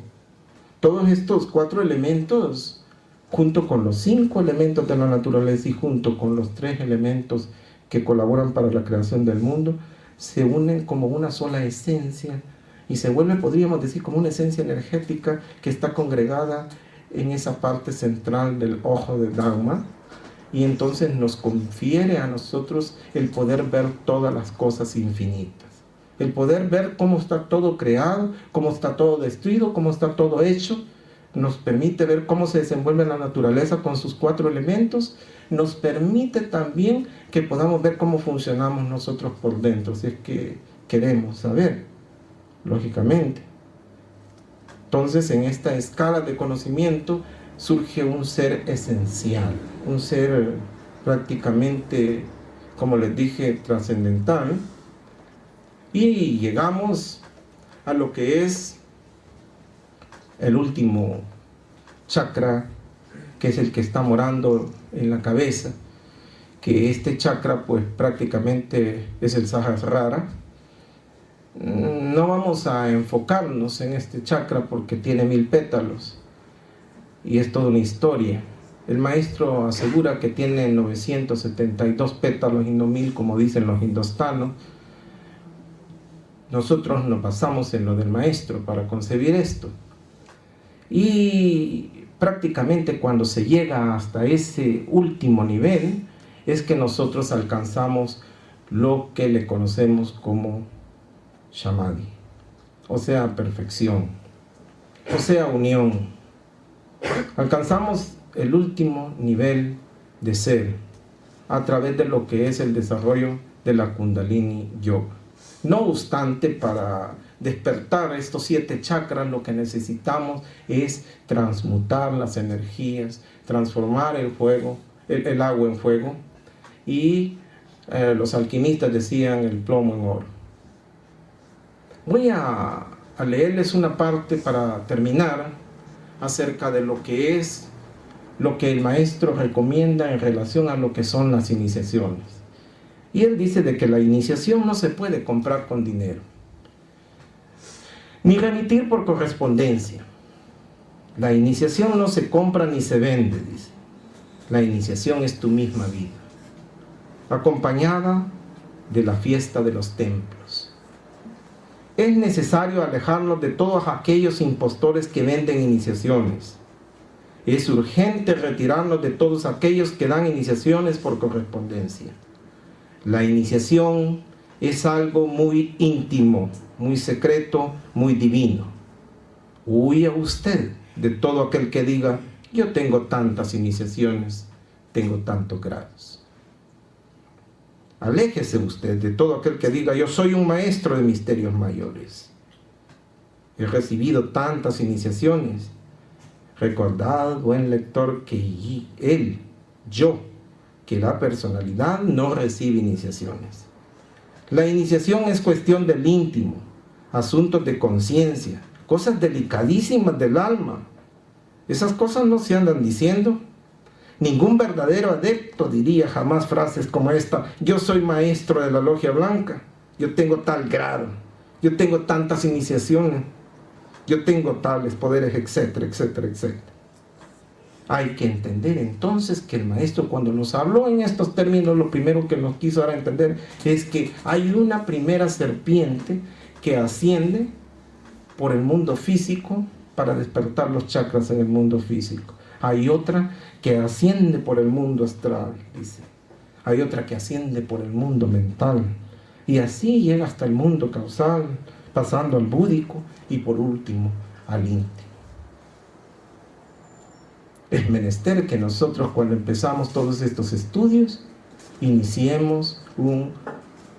Todos estos 4 elementos, junto con los 5 elementos de la naturaleza y junto con los 3 elementos que colaboran para la creación del mundo, se unen como una sola esencia y se vuelve, podríamos decir, como una esencia energética que está congregada en esa parte central del ojo de Dharma, y entonces nos confiere a nosotros el poder ver todas las cosas infinitas, el poder ver cómo está todo creado, cómo está todo destruido, cómo está todo hecho. Nos permite ver cómo se desenvuelve la naturaleza con sus 4 elementos, nos permite también que podamos ver cómo funcionamos nosotros por dentro, si es que queremos saber, lógicamente. Entonces, en esta escala de conocimiento surge un ser esencial, un ser prácticamente, como les dije, trascendental, y llegamos a lo que es el último chakra, que es el que está morando en la cabeza, que este chakra pues prácticamente es el Sahasrara. No vamos a enfocarnos en este chakra porque tiene 1000 pétalos y es toda una historia. El maestro asegura que tiene 972 pétalos y no 1000 como dicen los indostanos. nosotros nos basamos en lo del maestro para concebir esto. Y prácticamente cuando se llega hasta ese último nivel, es que nosotros alcanzamos lo que le conocemos como Samadhi, o sea, perfección, o sea, unión. Alcanzamos el último nivel de ser a través de lo que es el desarrollo de la Kundalini Yoga. No obstante, para despertar estos 7 chakras, lo que necesitamos es transmutar las energías, transformar el fuego, el agua en fuego, y los alquimistas decían el plomo en oro. Voy a leerles una parte para terminar acerca de lo que es lo que el maestro recomienda en relación a lo que son las iniciaciones. Y él dice de que la iniciación no se puede comprar con dinero, ni remitir por correspondencia. La iniciación no se compra ni se vende, dice. La iniciación es tu misma vida, acompañada de la fiesta de los templos. Es necesario alejarnos de todos aquellos impostores que venden iniciaciones. Es urgente retirarnos de todos aquellos que dan iniciaciones por correspondencia. La iniciación es algo muy íntimo, muy secreto, muy divino. Huya usted de todo aquel que diga: yo tengo tantas iniciaciones, tengo tantos grados. Aléjese usted de todo aquel que diga: yo soy un maestro de misterios mayores, he recibido tantas iniciaciones. Recordad, buen lector, que que la personalidad no recibe iniciaciones. La iniciación es cuestión del íntimo, asuntos de conciencia, cosas delicadísimas del alma. Esas cosas no se andan diciendo. Ningún verdadero adepto diría jamás frases como esta: yo soy maestro de la logia blanca, yo tengo tal grado, yo tengo tantas iniciaciones, yo tengo tales poderes, etcétera, etcétera, etcétera. Hay que entender entonces que el maestro, cuando nos habló en estos términos, lo primero que nos quiso dar a entender es que hay una primera serpiente que asciende por el mundo físico para despertar los chakras en el mundo físico. Hay otra que asciende por el mundo astral, dice. Hay otra que asciende por el mundo mental. Y así llega hasta el mundo causal, pasando al búdico y por último al íntimo. Es menester que nosotros, cuando empezamos todos estos estudios, iniciemos un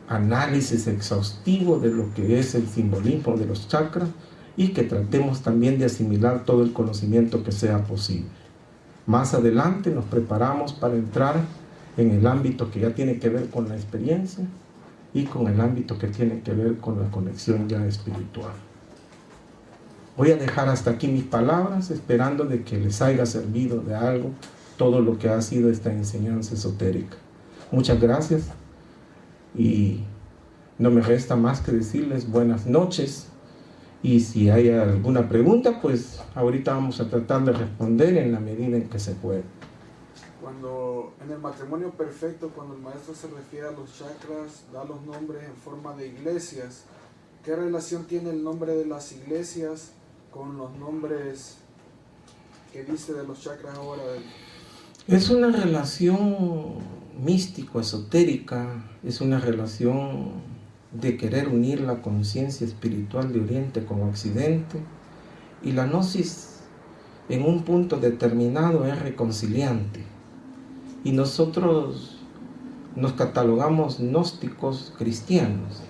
análisis exhaustivo de lo que es el simbolismo de los chakras y que tratemos también de asimilar todo el conocimiento que sea posible. Más adelante nos preparamos para entrar en el ámbito que ya tiene que ver con la experiencia y con el ámbito que tiene que ver con la conexión ya espiritual. Voy a dejar hasta aquí mis palabras, esperando de que les haya servido de algo todo lo que ha sido esta enseñanza esotérica. Muchas gracias y no me resta más que decirles buenas noches. Y si hay alguna pregunta, pues ahorita vamos a tratar de responder en la medida en que se puede. Cuando en el matrimonio perfecto, cuando el maestro se refiere a los chakras, da los nombres en forma de iglesias. ¿Qué relación tiene el nombre de las iglesias con los nombres que dice de los chakras ahora? Es una relación místico-esotérica, es una relación de querer unir la conciencia espiritual de Oriente con Occidente, y la gnosis en un punto determinado es reconciliante, y nosotros nos catalogamos gnósticos cristianos.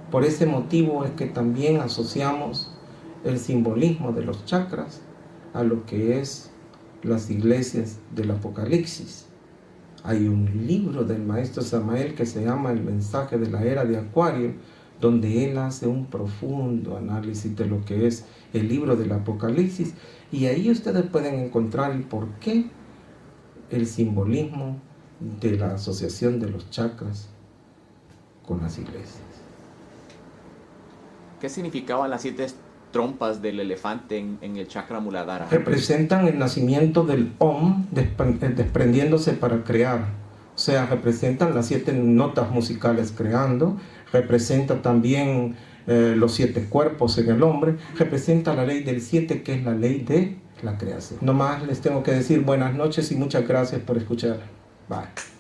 Por ese motivo es que también asociamos el simbolismo de los chakras a lo que es las iglesias del Apocalipsis. Hay un libro del maestro Samael que se llama El mensaje de la era de Acuario, donde él hace un profundo análisis de lo que es el libro del Apocalipsis, y ahí ustedes pueden encontrar el porqué, el simbolismo de la asociación de los chakras con las iglesias. ¿Qué significaban las 7 trompas del elefante en el chakra Muladhara? Representan el nacimiento del Om desprendiéndose para crear. O sea, representan las 7 notas musicales creando. Representa también los 7 cuerpos en el hombre, representa la ley del 7, que es la ley de la creación. No más les tengo que decir buenas noches y muchas gracias por escuchar. Bye.